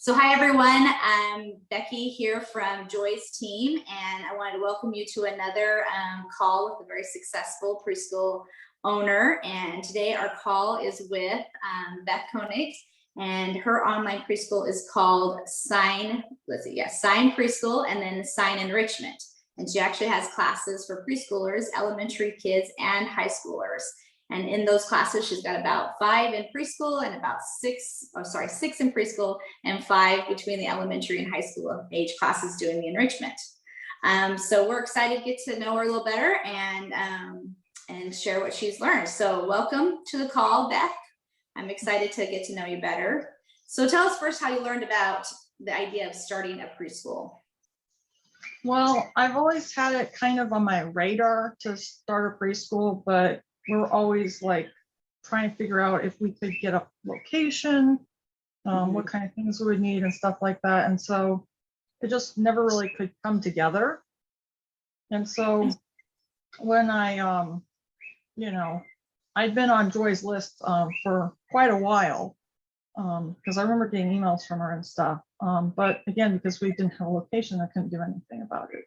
So hi everyone, I'm Becky here from Joy's team, and I wanted to welcome you to another call with a very successful preschool owner. And today our call is with Beth Koenig, and her online preschool is called Sign Preschool and then Sign Enrichment. And she actually has classes for preschoolers, elementary kids, and high schoolers. And in those classes, she's got about 5 in preschool and about 6 in preschool and 5 between the elementary and high school age classes doing the enrichment. So we're excited to get to know her a little better and share what she's learned. So welcome to the call, Beth. I'm excited to get to know you better. So tell us first how you learned about the idea of starting a preschool. Well, I've always had it kind of on my radar to start a preschool, but we're always like trying to figure out if we could get a location, what kind of things we would need and stuff like that. And so it just never really could come together. And so when I'd been on Joy's list for quite a while, because I remember getting emails from her and stuff. But again, because we didn't have a location, I couldn't do anything about it.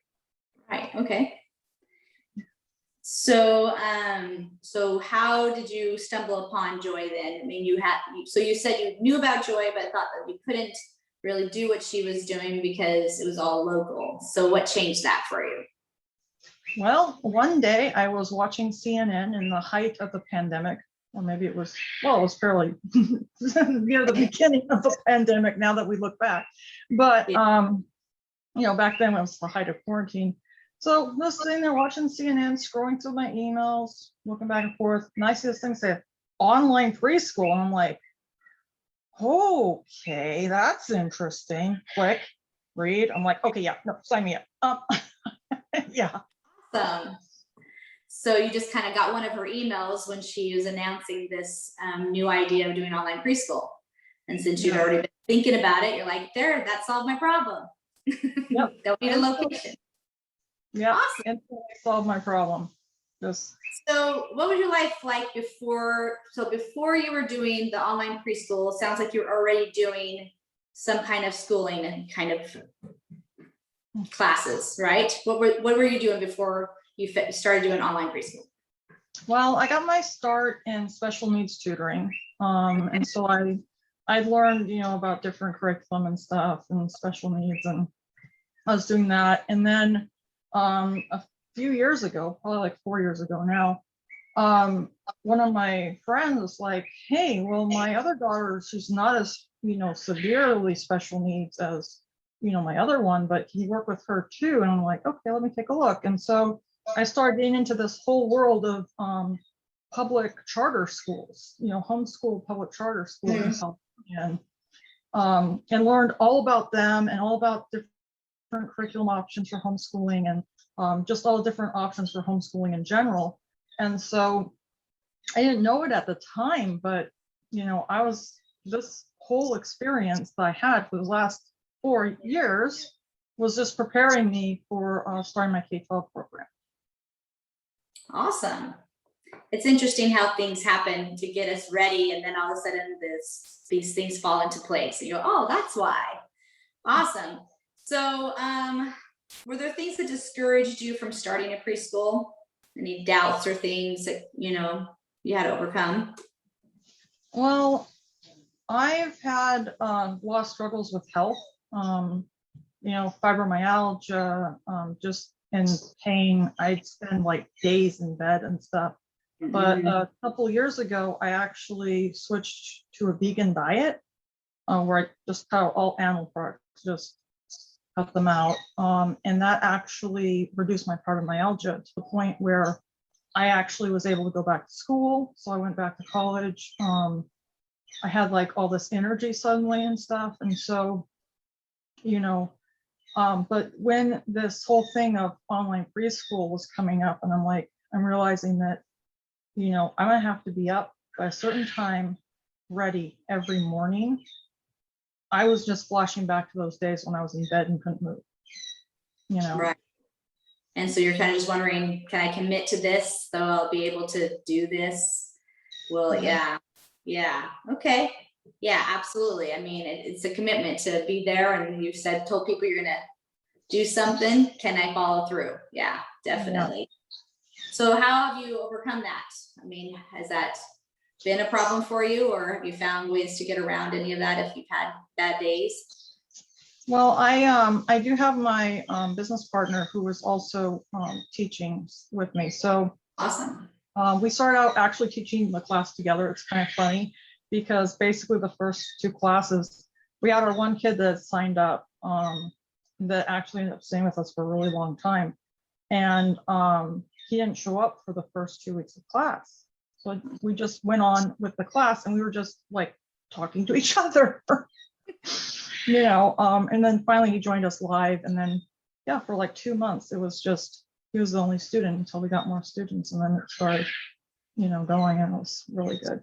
Right. Okay. So, so how did you stumble upon Joy then? I mean, so you said you knew about Joy, but thought that you couldn't really do what she was doing because it was all local. So what changed that for you? Well, one day I was watching CNN in the height of the pandemic, or maybe it was fairly near the beginning of the pandemic now that we look back. But, back then it was the height of quarantine. So I was sitting there watching CNN, scrolling through my emails, looking back and forth, and I see this thing say online preschool. And I'm like, okay, that's interesting. Click, read. I'm like, okay, yeah, no, sign me up. Yeah. Awesome. So you just kind of got one of her emails when she was announcing this new idea of doing online preschool. And since you'd already been thinking about it, you're like, that solved my problem. Yep. Don't need a location. Yeah, awesome. And solved my problem. So what was your life like before? So before you were doing the online preschool, sounds like you were already doing some kind of schooling and kind of classes, right? What were you doing before you started doing online preschool? Well, I got my start in special needs tutoring, and so I learned about different curriculum and stuff and special needs, and I was doing that. And then a few years ago, probably like 4 years ago now, one of my friends was like, hey, well, my other daughter, she's not as severely special needs as my other one, but can you work with her too? And I'm like, okay, let me take a look. And so I started getting into this whole world of public charter schools, homeschool public charter schools in California, and learned all about them and all about different curriculum options for homeschooling and just all the different options for homeschooling in general. And so I didn't know it at the time, but this whole experience that I had for the last 4 years was just preparing me for starting my K-12 program. Awesome. It's interesting how things happen to get us ready, and then all of a sudden these things fall into place. And you go, oh, that's why. Awesome. So were there things that discouraged you from starting a preschool? Any doubts or things that you had to overcome? Well, I've had a lot of struggles with health, fibromyalgia, just in pain. I'd spend like days in bed and stuff. But a couple years ago, I actually switched to a vegan diet where I just cut out all animal products, just cut them out. And that actually reduced my fibromyalgia to the point where I actually was able to go back to school. So I went back to college. I had like all this energy suddenly and stuff. And so, but when this whole thing of online preschool was coming up, and I'm realizing that, I'm gonna have to be up by a certain time, ready every morning. I was just flashing back to those days when I was in bed and couldn't move, Right. And so you're kind of just wondering, can I commit to this so I'll be able to do this? Well, yeah. Okay. Yeah, absolutely. I mean, it's a commitment to be there, and you told people you're gonna do something. Can I follow through? Yeah, Yeah. definitely. So how have you overcome that? I mean, has that been a problem for you, or have you found ways to get around any of that if you've had bad days? Well, I do have my business partner who was also teaching with me. So Awesome. we started out actually teaching the class together. It's kind of funny because basically the first two classes, we had our one kid that signed up that actually ended up staying with us for a really long time. And he didn't show up for the first 2 weeks of class. So we just went on with the class and we were just like talking to each other, and then finally he joined us live. And then, yeah, for like 2 months, it was just, he was the only student until we got more students. And then it started, going, and it was really good.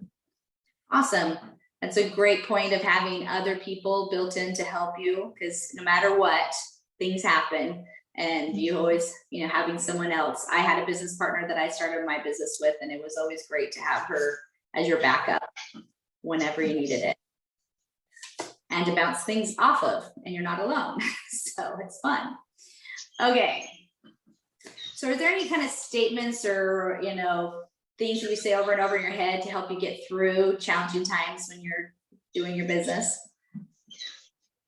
Awesome. That's a great point of having other people built in to help you, because no matter what, things happen. And you always, having someone else. I had a business partner that I started my business with, and it was always great to have her as your backup whenever you needed it and to bounce things off of, and you're not alone. So it's fun. Okay. So are there any kind of statements or, things that you say over and over in your head to help you get through challenging times when you're doing your business?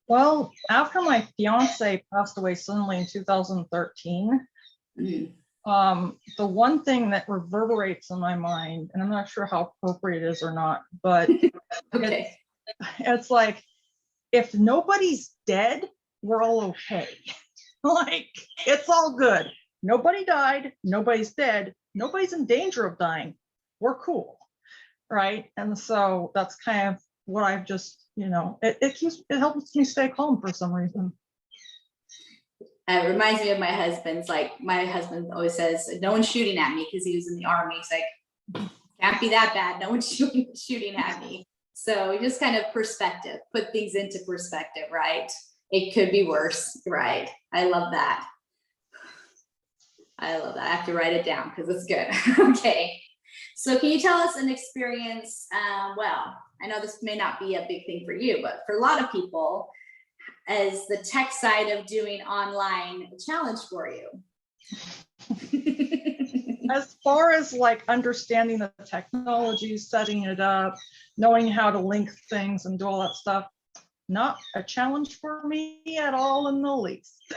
Well, after my fiance passed away suddenly in 2013, the one thing that reverberates in my mind, and I'm not sure how appropriate it is or not, but okay. it's like, if nobody's dead, we're all okay. Like, it's all good. Nobody died, nobody's dead, nobody's in danger of dying. We're cool, right? And so that's kind of what I've just, it helps me stay calm for some reason. It reminds me of my husband's. Like, my husband always says, no one's shooting at me, because he was in the Army. He's like, can't be that bad. No one's shooting at me. So just kind of perspective, put things into perspective, right? It could be worse, right? I love that. I have to write it down because it's good. Okay. So can you tell us an experience? Well, I know this may not be a big thing for you, but for a lot of people, as the tech side of doing online, a challenge for you? As far as like understanding the technology, setting it up, knowing how to link things and do all that stuff, not a challenge for me at all in the least.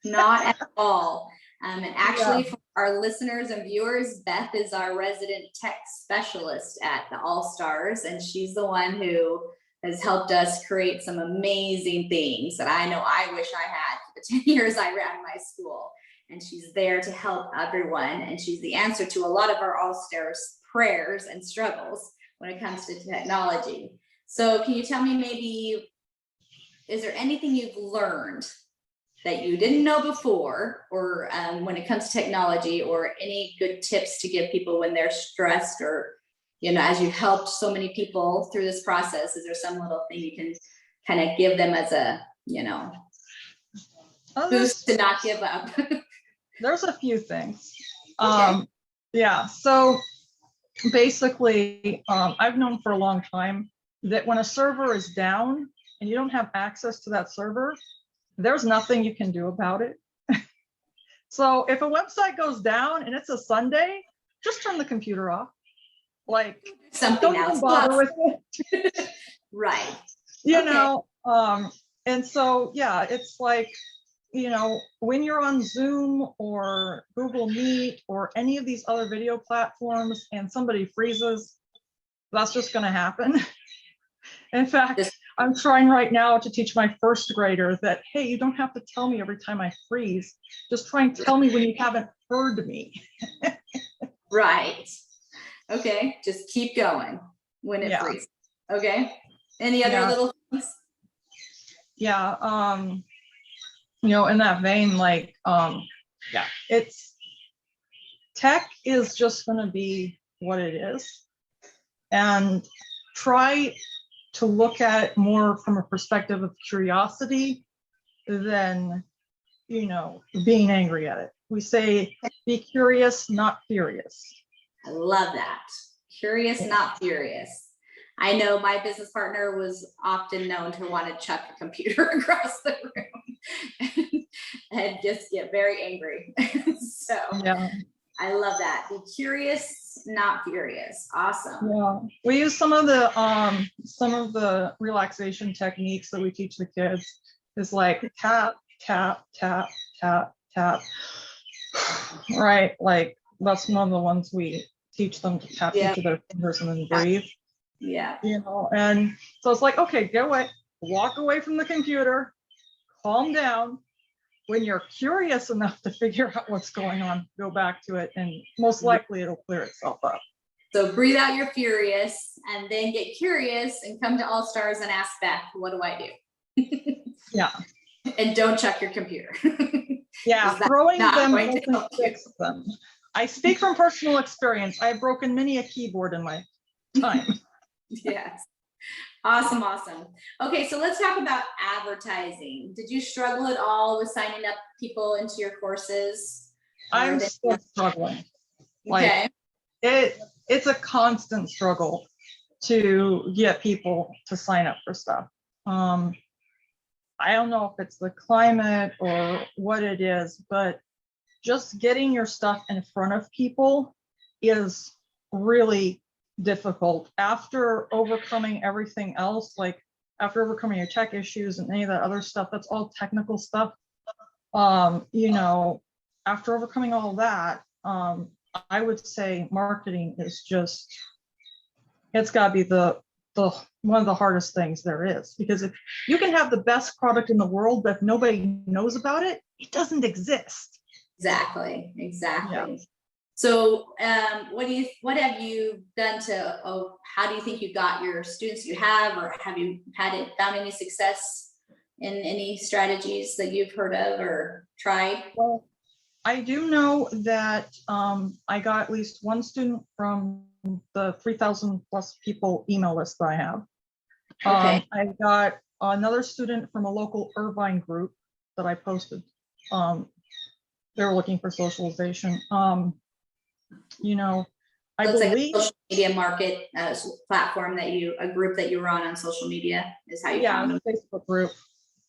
Not at all. And actually, for our listeners and viewers, Beth is our resident tech specialist at the All Stars, and she's the one who has helped us create some amazing things that I know I wish I had for the 10 years I ran my school. And she's there to help everyone, and she's the answer to a lot of our All Stars prayers and struggles when it comes to technology. So can you tell me, maybe, is there anything you've learned that you didn't know before, or when it comes to technology, or any good tips to give people when they're stressed, or, as you've helped so many people through this process, is there some little thing you can kind of give them as a, boost to not give up? There's a few things. Okay. Yeah. So basically, I've known for a long time that when a server is down and you don't have access to that server, there's nothing you can do about it. So if a website goes down and it's a Sunday, just turn the computer off. Like, something don't else. even bother with it. Right. And so, yeah, it's like, when you're on Zoom or Google Meet or any of these other video platforms and somebody freezes, that's just going to happen. In fact, I'm trying right now to teach my first grader that, hey, you don't have to tell me every time I freeze. Just try and tell me when you haven't heard me. Right. Okay. Just keep going when it freezes. Okay. Any other little things? Yeah. In that vein, like, it's tech is just going to be what it is, and try to look at it more from a perspective of curiosity than, being angry at it. We say, be curious, not furious. I love that. Curious, not furious. I know my business partner was often known to want to chuck a computer across the room and just get very angry. So Yeah. I love that. Be curious, not furious. Awesome. Yeah. We use some of the relaxation techniques that we teach the kids is like tap, tap, tap, tap, tap. Right. Like that's one of the ones we teach them to tap Yeah. each of their fingers and then breathe. Yeah. You know, and so it's like, okay, get away, walk away from the computer, calm down. When you're curious enough to figure out what's going on, go back to it, and most likely it'll clear itself up. So breathe out your furious and then get curious and come to All Stars and ask Beth, what do I do? Yeah. And don't chuck your computer. Yeah, throwing them doesn't fix them. I speak from personal experience. I've broken many a keyboard in my time. Yes. Awesome, awesome. Okay, so let's talk about advertising. Did you struggle at all with signing up people into your courses? I'm still struggling. Okay. Like it's a constant struggle to get people to sign up for stuff. I don't know if it's the climate or what it is, but just getting your stuff in front of people is really difficult. After overcoming everything else, like after overcoming your tech issues and any of that other stuff, that's all technical stuff. You know, after overcoming all that, I would say marketing is just, it's got to be the one of the hardest things there is, because if you can have the best product in the world, but if nobody knows about it, it doesn't exist. Exactly. Yeah. So what have you done to, how do you think you got your students you have, or have you found any success in any strategies that you've heard of or tried? Well, I do know that I got at least one student from the 3,000 plus people email list that I have. Okay. I got another student from a local Irvine group that I posted. They were looking for socialization. You know, I So it's believe like a social media market platform that a group that you were on social media is how you found them. Facebook group.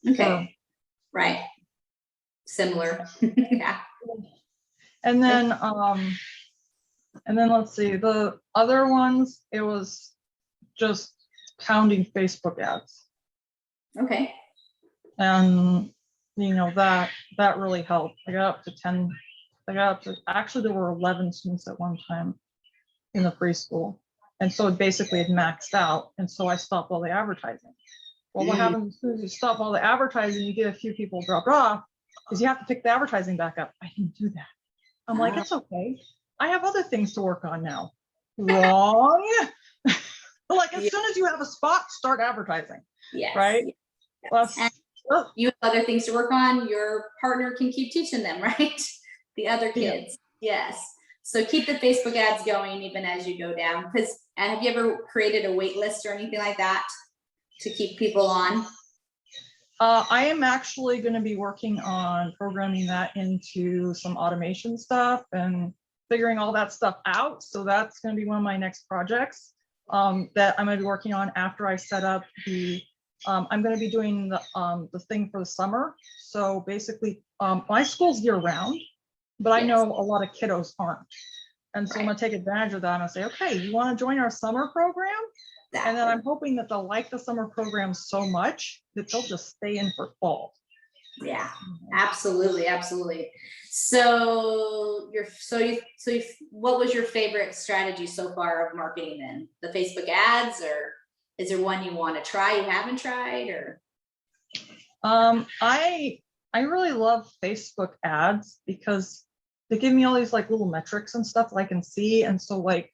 Okay. Right. Similar. Yeah. And then let's see, the other ones, it was just pounding Facebook ads. Okay. And you know, that really helped. I got up to 10, actually there were 11 students at one time in the preschool. And so it basically had maxed out. And so I stopped all the advertising. Well, what happens as soon as you stop all the advertising, you get a few people dropped off, because you have to pick the advertising back up. I didn't do that. I'm like, it's okay. I have other things to work on now. Wrong. Like as soon as you have a spot, start advertising. Yes. Right? Yes. You have other things to work on, your partner can keep teaching them, right? The other kids. Yeah. Yes. So keep the Facebook ads going even as you go down. Because have you ever created a wait list or anything like that to keep people on? I am actually going to be working on programming that into some automation stuff and figuring all that stuff out. So that's going to be one of my next projects that I'm going to be working on after I set up the I'm going to be doing the thing for the summer. So basically, my school's year round, but I know a lot of kiddos aren't. And so I'm going to take advantage of that and say, okay, you want to join our summer program? And then I'm hoping that they'll like the summer program so much that they'll just stay in for fall. Yeah, absolutely, absolutely. So what was your favorite strategy so far of marketing then? The Facebook ads, or is there one you want to try you haven't tried, or? I really love Facebook ads because they give me all these like little metrics and stuff that I can see. And so like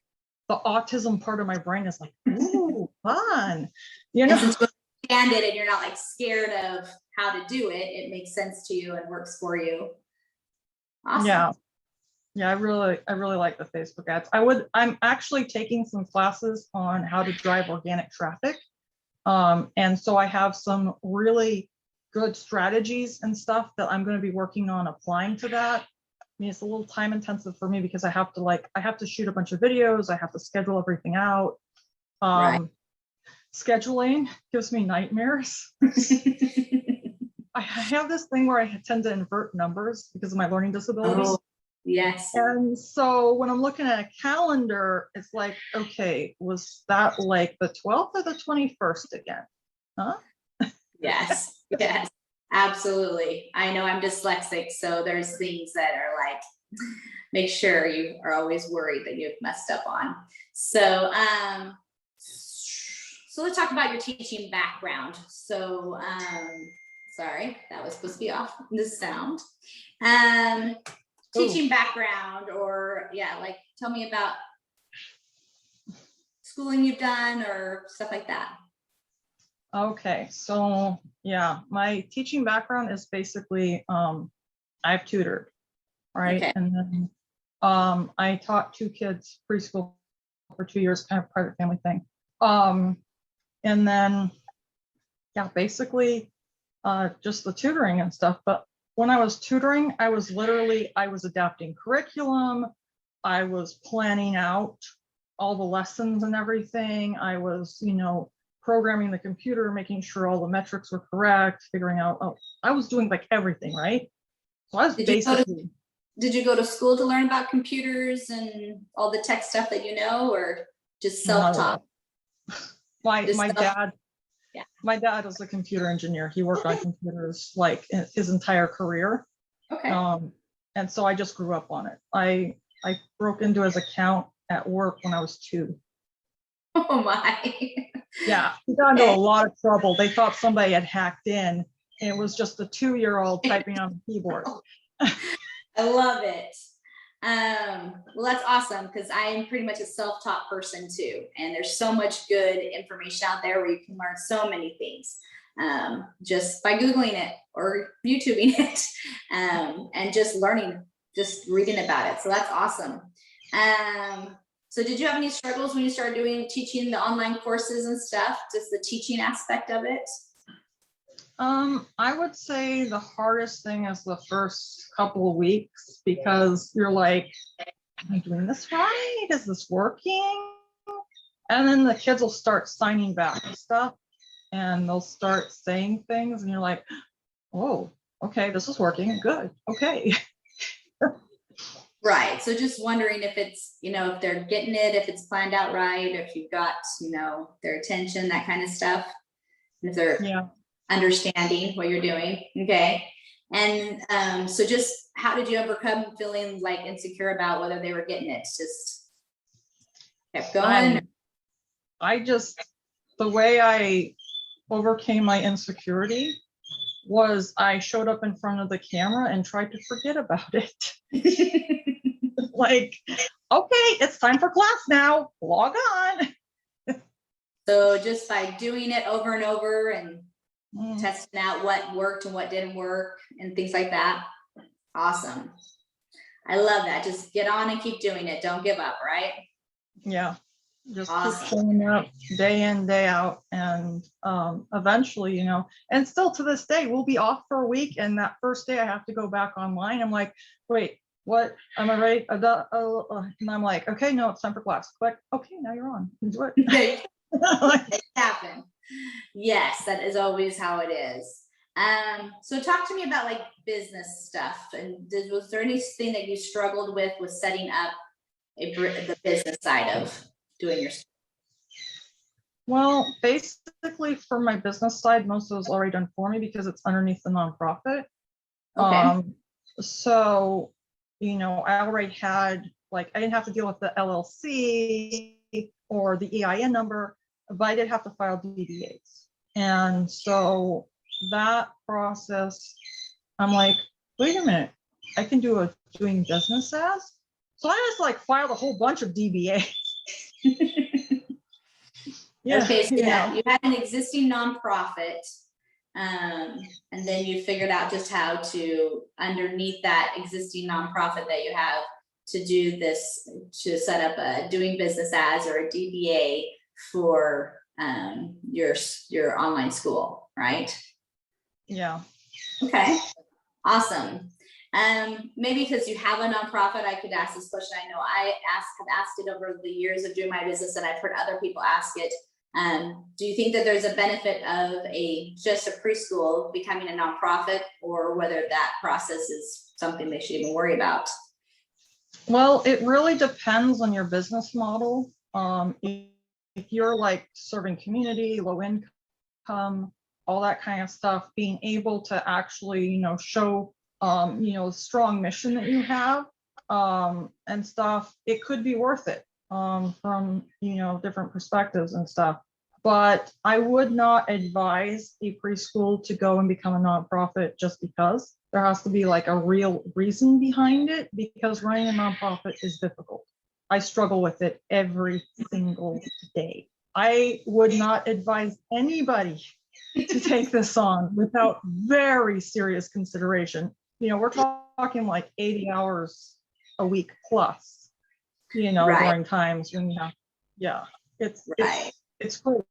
the autism part of my brain is like, ooh, fun. You know, and since you understand it and you're not like scared of how to do it, it makes sense to you and works for you. Awesome. Yeah, I really like the Facebook ads. I'm actually taking some classes on how to drive organic traffic. And so I have some really good strategies and stuff that I'm going to be working on applying to that. I mean, it's a little time intensive for me because I have to shoot a bunch of videos. I have to schedule everything out. Right. scheduling gives me nightmares. I have this thing where I tend to invert numbers because of my learning disabilities. Oh, yes. And so when I'm looking at a calendar, it's like, okay, was that like the 12th or the 21st again? Huh? Yes, yes, absolutely. I know I'm dyslexic, so there's things that are like, make sure you are always worried that you've messed up on. So, so let's talk about your teaching background. So, sorry, that was supposed to be off the sound. Teaching background, or yeah, like tell me about schooling you've done or stuff like that. Okay, so yeah, my teaching background is basically I've tutored, right? Okay. And then I taught 2 kids preschool for 2 years, kind of private family thing. And then yeah, basically just the tutoring and stuff. But when I was tutoring, I was adapting curriculum. I was planning out all the lessons and everything. I was, programming the computer, making sure all the metrics were correct, figuring out, I was doing like everything, right? So I was Did you go to school to learn about computers and all the tech stuff that you know, or just self-taught? My dad was a computer engineer. He worked on computers like his entire career. Okay. And so I just grew up on it. I broke into his account at work when I was 2. Oh my. Yeah, he got into a lot of trouble. They thought somebody had hacked in, and it was just a 2-year-old typing on the keyboard. I love it. Well, that's awesome, because I am pretty much a self-taught person too, and there's so much good information out there where you can learn so many things just by Googling it or YouTubing it, and just learning, just reading about it. So that's awesome. So did you have any struggles when you started teaching the online courses and stuff, just the teaching aspect of it? I would say the hardest thing is the first couple of weeks, because you're like, am I doing this right? Is this working? And then the kids will start signing back and stuff, and they'll start saying things, and you're like, oh, okay, this is working. Good. Okay. Right. So just wondering if it's, if they're getting it, if it's planned out right, if you've got, their attention, that kind of stuff. And if they're understanding what you're doing. Okay. And so just how did you overcome feeling like insecure about whether they were getting it? Just kept going? The way I overcame my insecurity was I showed up in front of the camera and tried to forget about it. Like, okay, it's time for class now, log on. So just by doing it over and over and testing out what worked and what didn't work and things like that. Awesome. I love that. Just get on and keep doing it. Don't give up, right? Yeah. Just awesome. Keep showing up day in, day out. And eventually, and still to this day, we'll be off for a week. And that first day I have to go back online. I'm like, wait, what? Am I ready? And I'm like, okay, no, it's time for class. Like, okay, now you're on. Do it. It happened. Yes, that is always how it is. So talk to me about like business stuff. And was there anything that you struggled with setting up the business side of doing your stuff? Well, basically for my business side, most of it was already done for me because it's underneath the nonprofit. Okay. So, I already had, like, I didn't have to deal with the LLC or the EIN number, but I did have to file DBAs. And so that process, I'm like, wait a minute, I can do a doing business as? So I just like filed a whole bunch of DBAs. Okay, so yeah, you had an existing nonprofit, and then you figured out just how to, underneath that existing nonprofit that you have, to do this, to set up a doing business as or a DBA for your online school, right? Yeah. Okay, awesome. Maybe because you have a nonprofit, I could ask this question. I know I have asked it over the years of doing my business, and I've heard other people ask it. Do you think that there's a benefit of just a preschool becoming a nonprofit, or whether that process is something they should even worry about? Well, it really depends on your business model. If you're like serving community, low income, all that kind of stuff, being able to actually, show, strong mission that you have, and stuff, it could be worth it, from, different perspectives and stuff. But I would not advise a preschool to go and become a nonprofit just because. There has to be like a real reason behind it, because running a nonprofit is difficult. I struggle with it every single day. I would not advise anybody to take this on without very serious consideration. We're talking like 80 hours a week plus, Right. during times when you have, it's cool.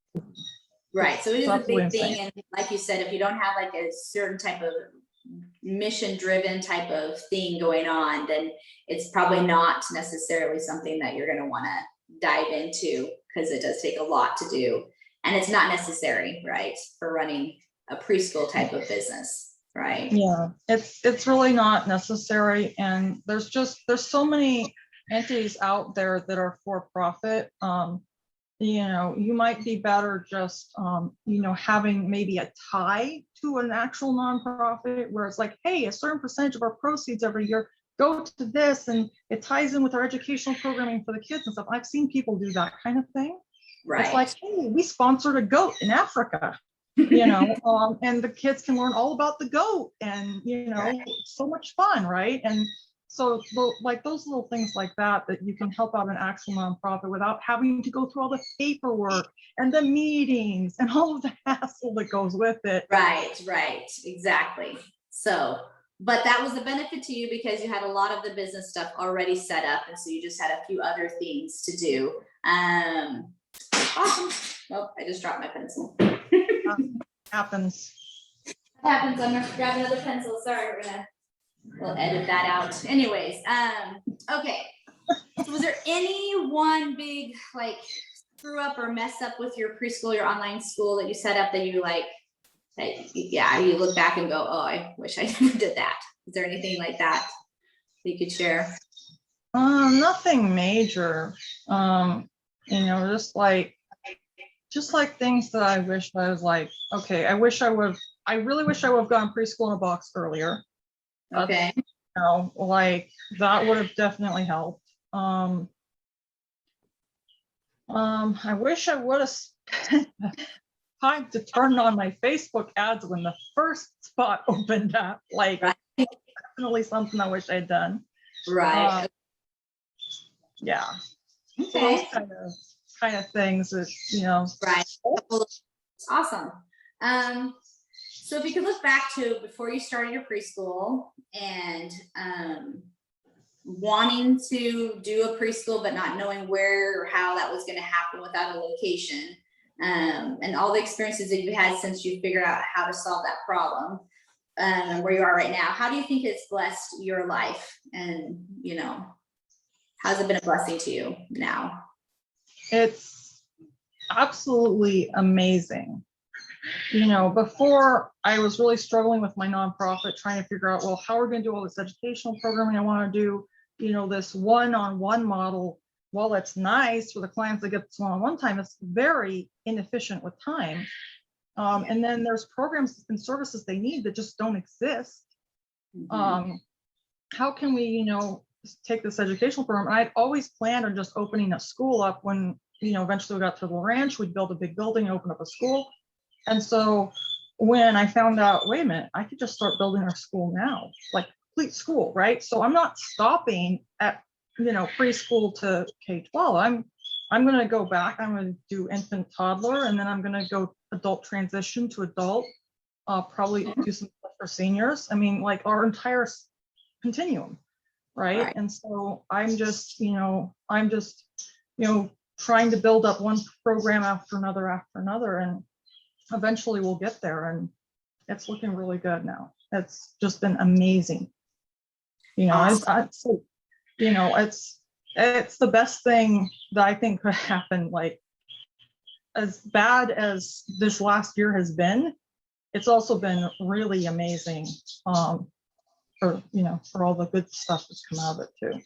Right. So it is a big thing. Insane. And like you said, if you don't have like a certain type of mission driven type of thing going on, then it's probably not necessarily something that you're going to want to dive into, because it does take a lot to do. And it's not necessary, right, for running a preschool type of business, right? Yeah, it's really not necessary. And there's so many entities out there that are for profit. You might be better just, having maybe a tie to an actual nonprofit where it's like, hey, a certain percentage of our proceeds every year go to this, and it ties in with our educational programming for the kids and stuff. I've seen people do that kind of thing. Right. It's like, hey, we sponsored a goat in Africa, and the kids can learn all about the goat, and, Right. so much fun, right? And so like those little things like that you can help out an actual nonprofit without having to go through all the paperwork and the meetings and all of the hassle that goes with it. Right, exactly. So, but that was a benefit to you because you had a lot of the business stuff already set up, and so you just had a few other things to do. Awesome. Oh, I just dropped my pencil. Happens. I'm gonna grab another pencil. Sorry, we'll edit that out. Anyways, okay. So was there any one big like screw up or mess up with your preschool, your online school that you set up that you like, you look back and go, oh, I wish I never did that? Is there anything like that you could share? Nothing major. Just like things that I wish I was like, okay, I really wish I would have gone preschool in a box earlier. Okay. Like that would have definitely helped. I wish I would have spent time to turn on my Facebook ads when the first spot opened up. Like, right. Definitely something I wish I had done. Right. Yeah. Okay. So those kind of things that, Right. Awesome. So if you could look back to before you started your preschool and wanting to do a preschool but not knowing where or how that was going to happen without a location, and all the experiences that you had since you figured out how to solve that problem, and where you are right now, how do you think it's blessed your life? And how's it been a blessing to you now? It's absolutely amazing. Before I was really struggling with my nonprofit, trying to figure out, well, how are we going to do all this educational programming I want to do, this one-on-one model. While it's nice for the clients that get this one-on-one time, it's very inefficient with time. And then there's programs and services they need that just don't exist. Mm-hmm. How can we, take this educational program? And I'd always planned on just opening a school up when, eventually we got to the ranch, we'd build a big building, open up a school. And so when I found out, wait a minute, I could just start building our school now, like complete school, right? So I'm not stopping at, preschool to K-12. I'm going to go back. I'm going to do infant toddler, and then I'm going to go adult transition to adult, probably do some stuff for seniors. I mean, like our entire continuum, right? And so I'm just, trying to build up one program after another, and eventually we'll get there. And it's looking really good now. It's just been amazing. Awesome. It's the best thing that I think could happen, like as bad as this last year has been, it's also been really amazing for all the good stuff that's come out of it too.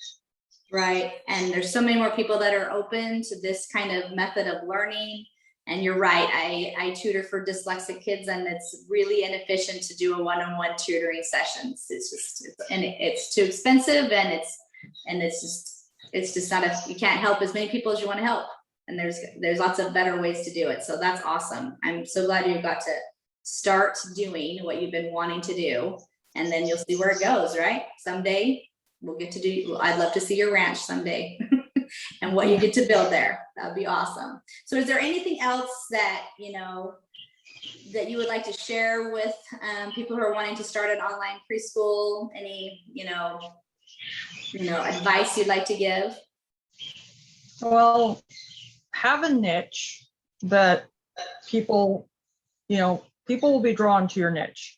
Right. And there's so many more people that are open to this kind of method of learning. And you're right. I tutor for dyslexic kids, and it's really inefficient to do a one-on-one tutoring sessions. It's too expensive, and it's just not you can't help as many people as you want to help. And there's lots of better ways to do it. So that's awesome. I'm so glad you got to start doing what you've been wanting to do, and then you'll see where it goes, right? Someday we'll get to do, I'd love to see your ranch someday and what you get to build there. That'd be awesome. So is there anything else that, that you would like to share with people who are wanting to start an online preschool? Any, advice you'd like to give? Well, have a niche that people will be drawn to your niche.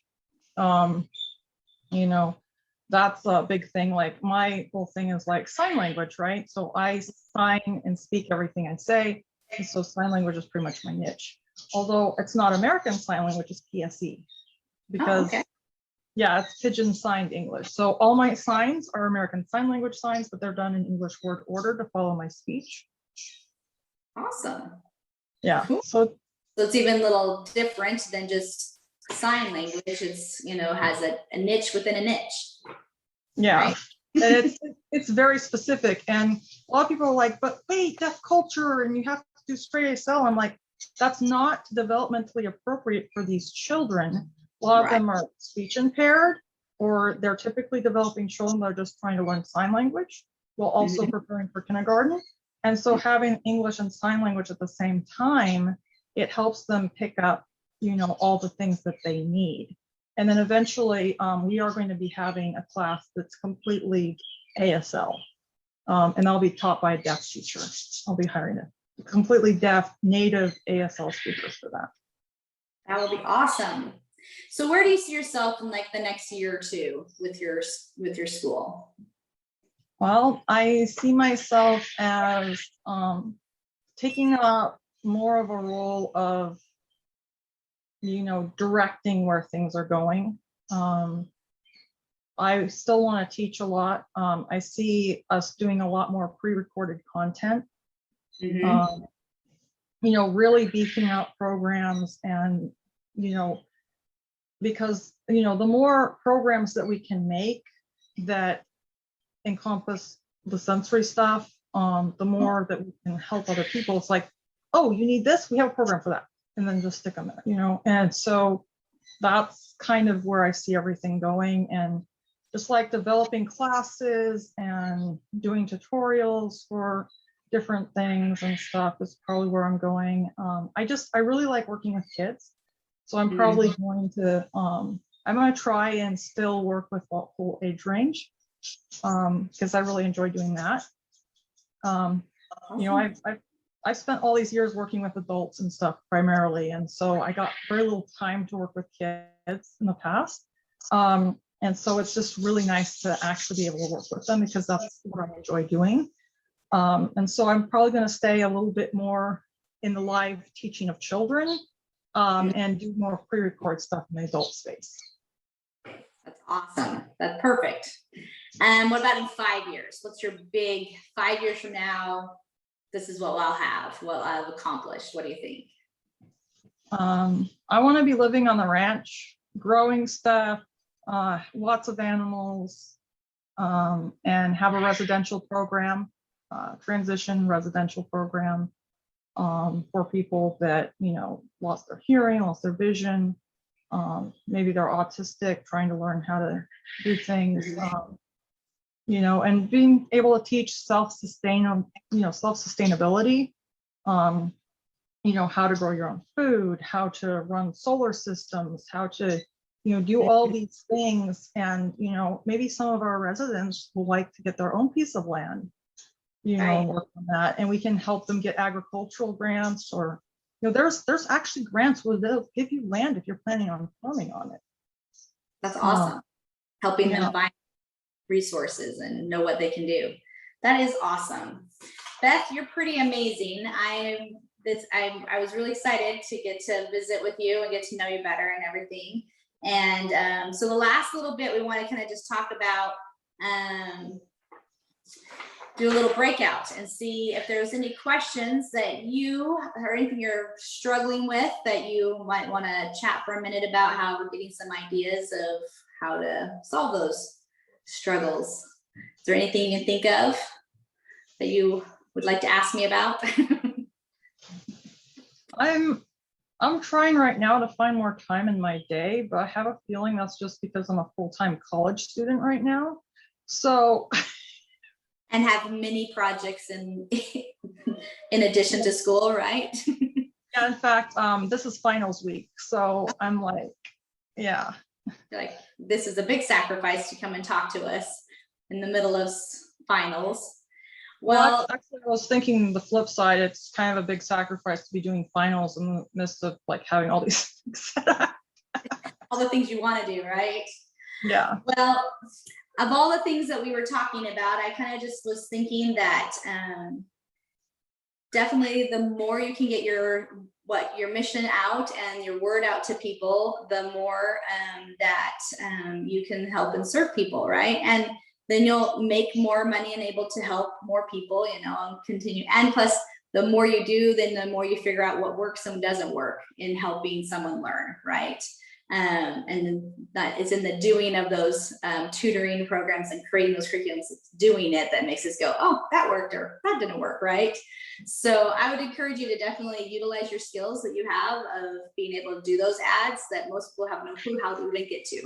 That's a big thing. Like my whole thing is like sign language, right? So I sign and speak everything I say. And so sign language is pretty much my niche. Although it's not American Sign Language, it's PSE. Because it's Pigeon Signed English. So all my signs are American Sign Language signs, but they're done in English word order to follow my speech. Awesome. Yeah. Cool. So it's even a little different than just sign language. It's, has a niche within a niche. Yeah. Right? And it's very specific. And a lot of people are like, but wait, deaf culture, and you have to do straight ASL. I'm like, that's not developmentally appropriate for these children. A lot of them are speech impaired, or they're typically developing children that are just trying to learn sign language while also preparing for kindergarten. And so having English and sign language at the same time, it helps them pick up, all the things that they need. And then eventually we are going to be having a class that's completely ASL. And I'll be taught by a deaf teacher. I'll be hiring a completely deaf native ASL speakers for that. That will be awesome. So where do you see yourself in like the next year or two with your school? Well, I see myself as taking up more of a role of, directing where things are going. I still want to teach a lot. I see us doing a lot more pre-recorded content. Really beefing out programs, and, because, the more programs that we can make that encompass the sensory stuff, the more that we can help other people. It's like, oh, you need this? We have a program for that. And then just stick them in, And so that's kind of where I see everything going. And just like developing classes and doing tutorials for different things and stuff is probably where I'm going. I really like working with kids. So I'm probably going to, I'm going to try and still work with the whole age range, because I really enjoy doing that. I've spent all these years working with adults and stuff primarily, and so I got very little time to work with kids in the past. And so it's just really nice to actually be able to work with them, because that's what I enjoy doing. And so I'm probably going to stay a little bit more in the live teaching of children, and do more pre-record stuff in the adult space. That's awesome. That's perfect. And what about in 5 years? What's your big 5 years from now? This is what I'll have, what I've accomplished. What do you think? I want to be living on the ranch, growing stuff, lots of animals, and have a residential program, transition residential program, for people that, lost their hearing, lost their vision. Maybe they're autistic, trying to learn how to do things. And being able to teach self-sustainability, how to grow your own food, how to run solar systems, how to, do all these things. And, maybe some of our residents will like to get their own piece of land, work on that. And we can help them get agricultural grants, or, there's actually grants where they'll give you land if you're planning on farming on it. That's awesome. Helping them find resources and know what they can do. That is awesome. Beth, you're pretty amazing. I'm I was really excited to get to visit with you and get to know you better and everything. And so the last little bit, we want to kind of just talk about, do a little breakout and see if there's any questions that you or anything you're struggling with that you might want to chat for a minute about, how we're getting some ideas of how to solve those struggles. Is there anything you can think of that you would like to ask me about? I'm trying right now to find more time in my day, but I have a feeling that's just because I'm a full-time college student right now. So and have many projects in addition to school, right? yeah, in fact, this is finals week, so I'm like, yeah. Like, this is a big sacrifice to come and talk to us in the middle of finals. Well, actually, I was thinking the flip side. It's kind of a big sacrifice to be doing finals in the midst of like having all these things set up. All the things you want to do, right? Yeah. Well, of all the things that we were talking about, I kind of just was thinking that definitely the more you can get your mission out and your word out to people, the more that you can help and serve people, right? And then you'll make more money and able to help more people, you know, and continue. And plus, the more you do, then the more you figure out what works and doesn't work in helping someone learn, right? And that is in the doing of those tutoring programs and creating those curriculums. It's doing it that makes us go, oh, that worked or that didn't work, right? So I would encourage you to definitely utilize your skills that you have of being able to do those ads that most people have no clue how to even get to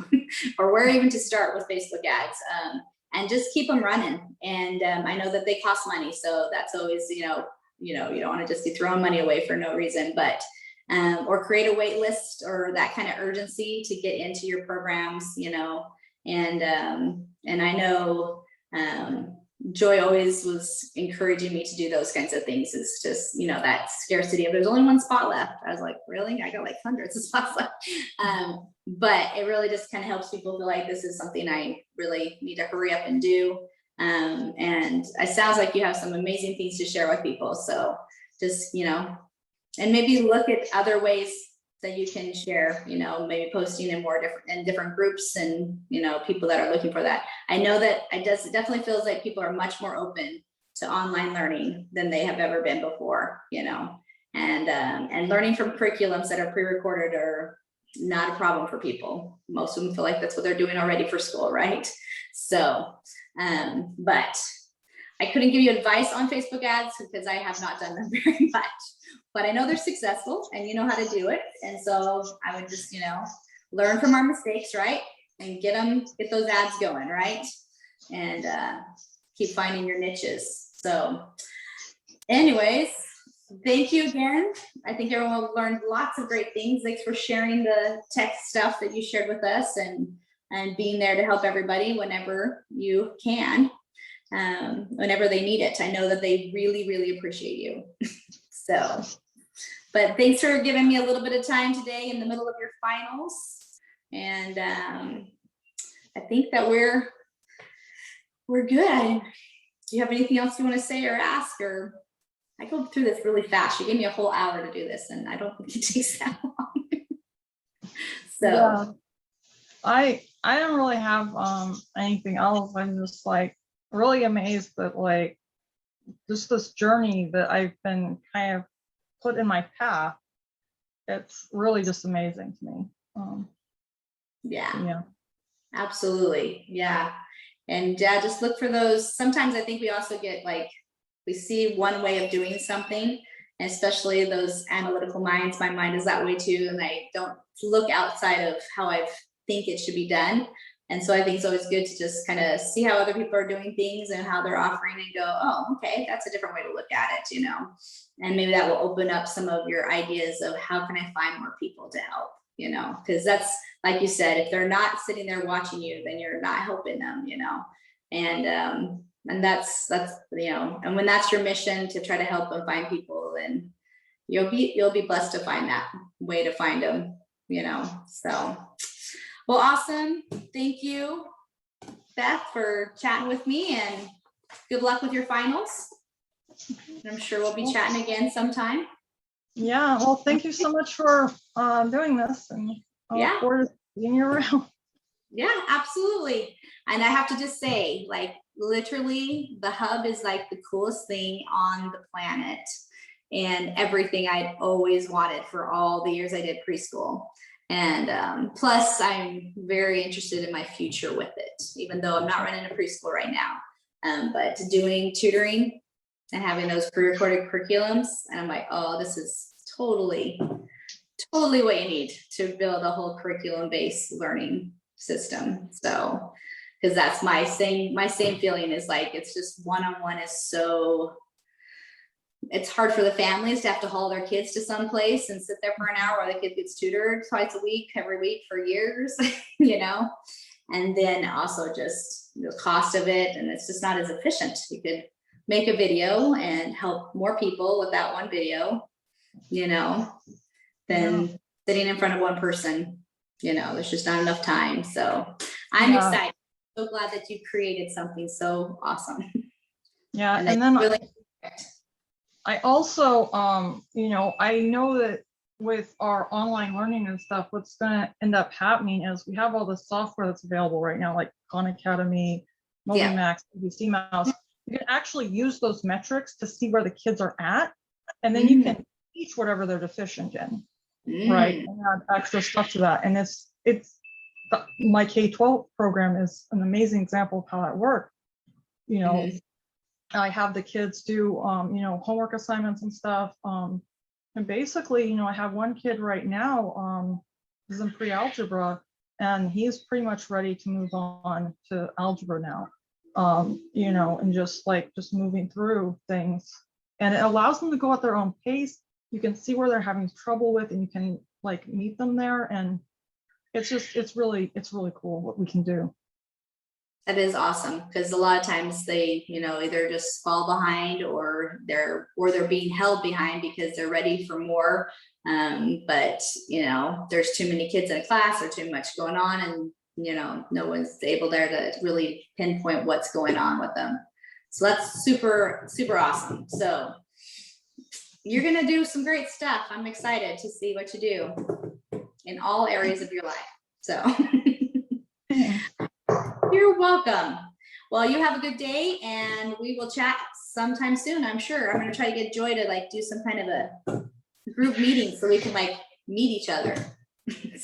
or where even to start with Facebook ads. And just keep them running. And I know that they cost money, so that's always, you don't want to just be throwing money away for no reason, but or create a wait list or that kind of urgency to get into your programs, you know. And I know Joy always was encouraging me to do those kinds of things. It's just, you know, that scarcity of there's only one spot left. I was like, really? I got like hundreds of spots left. But it really just kind of helps people feel like this is something I really need to hurry up and do. And it sounds like you have some amazing things to share with people. So just, you know, and maybe look at other ways that you can share, you know, maybe posting in different groups and, you know, people that are looking for that. I know that it definitely feels like people are much more open to online learning than they have ever been before, you know, and learning from curriculums that are pre-recorded are not a problem for people. Most of them feel like that's what they're doing already for school, right? So, but I couldn't give you advice on Facebook ads because I have not done them very much. But I know they're successful and you know how to do it. And so I would just, you know, learn from our mistakes, right? And get those ads going, right? And keep finding your niches. So anyways, thank you again. I think everyone learned lots of great things. Thanks for sharing the tech stuff that you shared with us and being there to help everybody whenever you can, whenever they need it. I know that they really, really appreciate you. So, but thanks for giving me a little bit of time today in the middle of your finals. And I think that we're good. Do you have anything else you want to say or ask? Or I go through this really fast. You gave me a whole hour to do this, and I don't think it takes that long. So yeah. I don't really have anything else. I'm just like really amazed that like just this journey that I've been kind of put in my path. It's really just amazing to me. Yeah, absolutely. Yeah. And just look for those. Sometimes I think we also get like, we see one way of doing something, and especially those analytical minds. My mind is that way too. And I don't look outside of how I think it should be done. And so I think it's always good to just kind of see how other people are doing things and how they're offering and go, oh, okay, that's a different way to look at it, you know, and maybe that will open up some of your ideas of how can I find more people to help, you know, because that's, like you said, if they're not sitting there watching you, then you're not helping them, you know, and that's, you know, and when that's your mission to try to help and find people, then you'll be blessed to find that way to find them, you know, so. Well, awesome. Thank you, Beth, for chatting with me, and good luck with your finals. I'm sure we'll be chatting again sometime. Yeah, well, thank you so much for doing this, and I look Yeah. forward to seeing you around. Yeah, absolutely. And I have to just say, like, literally, the hub is like the coolest thing on the planet and everything I'd always wanted for all the years I did preschool. And plus, I'm very interested in my future with it, even though I'm not running a preschool right now. But doing tutoring and having those pre-recorded curriculums, and I'm like, oh, this is totally what you need to build a whole curriculum-based learning system. So, because that's my same feeling is like, it's just one-on-one is so, it's hard for the families to have to haul their kids to some place and sit there for an hour while the kid gets tutored twice a week, every week for years, you know, and then also just the cost of it. And it's just not as efficient. You could make a video and help more people with that one video, you know, than sitting in front of one person. You know, there's just not enough time. So I'm excited. So glad that you created something so awesome. Yeah, and then really I also, you know, I know that with our online learning and stuff, what's going to end up happening is we have all the software that's available right now, like Khan Academy, MobiMax, ABC Mouse. You can actually use those metrics to see where the kids are at, and then you can teach whatever they're deficient in, right? And add extra stuff to that. And it's my K-12 program is an amazing example of how that works. You know, I have the kids do, you know, homework assignments and stuff. And basically, you know, I have one kid right now, he's in pre-algebra, and he's pretty much ready to move on to algebra now. You know, and just moving through things. And it allows them to go at their own pace. You can see where they're having trouble with, and you can like meet them there. And it's really cool what we can do. That is awesome, because a lot of times they, you know, either just fall behind or they're being held behind because they're ready for more. But you know, there's too many kids in a class or too much going on, and you know, no one's able there to really pinpoint what's going on with them. So that's super awesome. So you're gonna do some great stuff. I'm excited to see what you do in all areas of your life. So you're welcome. Well, you have a good day, and we will chat sometime soon. I'm sure. I'm going to try to get Joy to like do some kind of a group meeting so we can like meet each other.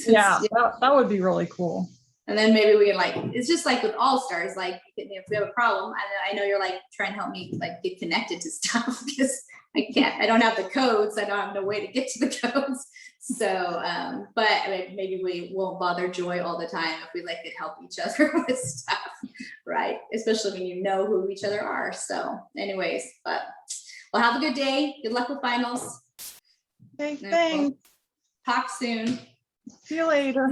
Yeah, that would be really cool. And then maybe we can like, it's just like with All Stars, like if we have a problem, I know you're like trying to help me like get connected to stuff because I don't have the codes. I don't have no way to get to the codes. So, but I mean, maybe we won't bother Joy all the time if we like could help each other with stuff, right? Especially when you know who each other are. So anyways, but well, have a good day. Good luck with finals. Okay, thanks. We'll talk soon. See you later.